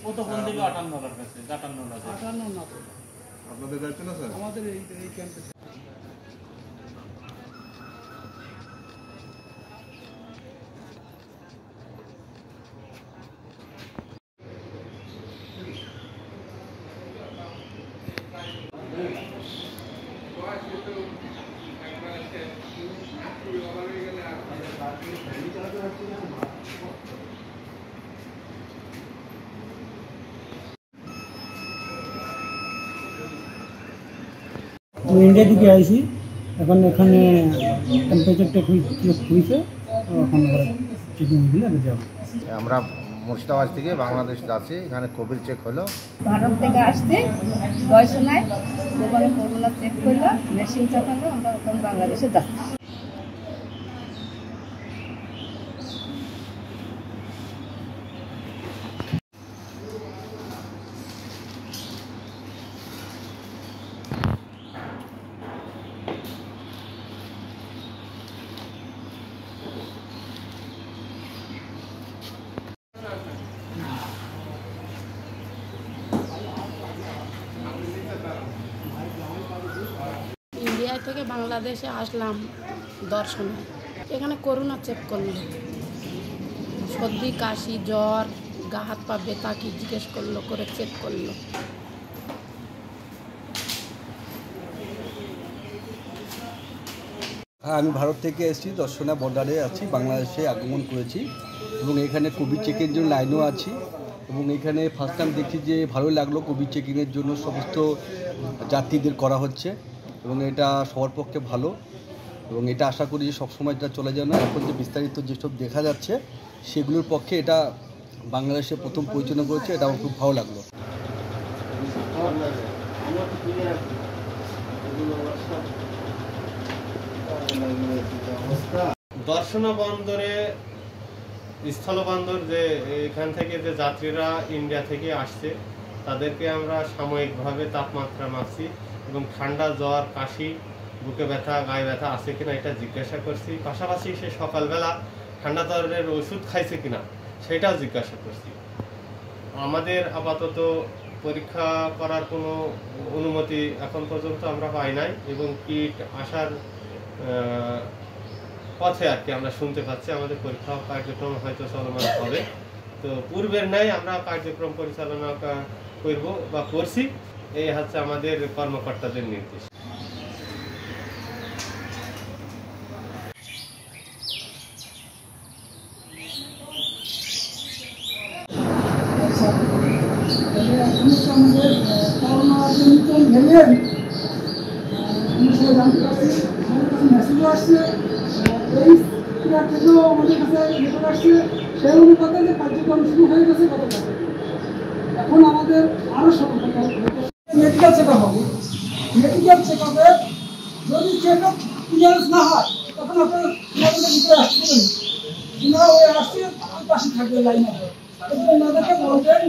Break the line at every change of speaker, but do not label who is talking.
কতক্ষণ থেকে 58টার কাছে 58 না তো
আপনাদের দায়িত্ব না স্যার
আমাদের এই ক্যাম্পে
ইন্ডিয়া থেকে আইছি এখন এখানে টেম্পারেচারটা হয়েছে এখন চেকিং হলে যাব।
আমরা মুর্শিদাবাদ থেকে বাংলাদেশ যাচ্ছি, এখানে কোভিড চেক হলো।
ভারত থেকে আসতে বয়সনায় দোকানে করোনা চেক করলো, মেশিন চাপালো, আমরা ওখানে বাংলাদেশে যাচ্ছি।
ইন্ডিয়া থেকে বাংলাদেশে আসলাম দর্শনে। এখানে করোনা চেক করলো, সর্দি কাশি জ্বর গা হাত পা ব্যথা কি জিজ্ঞেস করলো, করে চেক করলো।
হ্যাঁ, আমি ভারত থেকে এসেছি, দর্শনা বর্ডারে আছি, বাংলাদেশে আগমন করেছি এবং এখানে কোভিড চেকের জন্য লাইনও আছি এবং এখানে ফার্স্ট টাইম দেখছি যে ভালো লাগলো। কোভিড চেকিংয়ের জন্য সমস্ত যাত্রীদের করা হচ্ছে এবং এটা সবার পক্ষে ভালো এবং এটা আশা করি যে সবসময় এটা চলে যায় না। এখন যে বিস্তারিত যেসব দেখা যাচ্ছে সেগুলোর পক্ষে এটা বাংলাদেশে প্রথম পরিচালনা করেছে, এটা আমার খুব ভালো লাগলো।
দর্শনা বন্দরে স্থলবন্দর যে এখান থেকে যে যাত্রীরা ইন্ডিয়া থেকে আসছে তাদেরকে আমরা সাময়িকভাবে তাপমাত্রা মাপছি এবং ঠান্ডা জ্বর কাশি বুকে ব্যথা গায়ে ব্যথা আছে কিনা এটা জিজ্ঞাসা করছি। পাশাপাশি সে সকালবেলা ঠান্ডা জ্বরের ওষুধ খাইছে কিনা সেটাও জিজ্ঞাসা করছি। আমাদের আপাতত পরীক্ষা করার কোনো অনুমতি এখন পর্যন্ত আমরা পাই নাই এবং কিট আসার পথে আর কি আমরা শুনতে পাচ্ছি আমাদের পরীক্ষা কার্যক্রম হয়তো চলমান হবে। তো পূর্বের ন্যায় আমরা কার্যক্রম পরিচালনা করব বা করছি, এই হচ্ছে আমাদের কর্মকর্তাদের নির্দেশ।
আমাদের কাছে রিপোর্ট আসছে, সেই অনুপাতে যে কার্যক্রম শুরু হয়ে গেছে গতকাল। এখন আমাদের আরও মেডিকেল চেক আপ হবে। মেডিকেল চেক আপে যদি চেক আপ ক্লিয়ারেন্স না হয় তখন আপনার ভিতরে আসতে পারেন, ওই আসছে পাশে থাকবে লাইন হবে। ওনাদেরকে বলবেন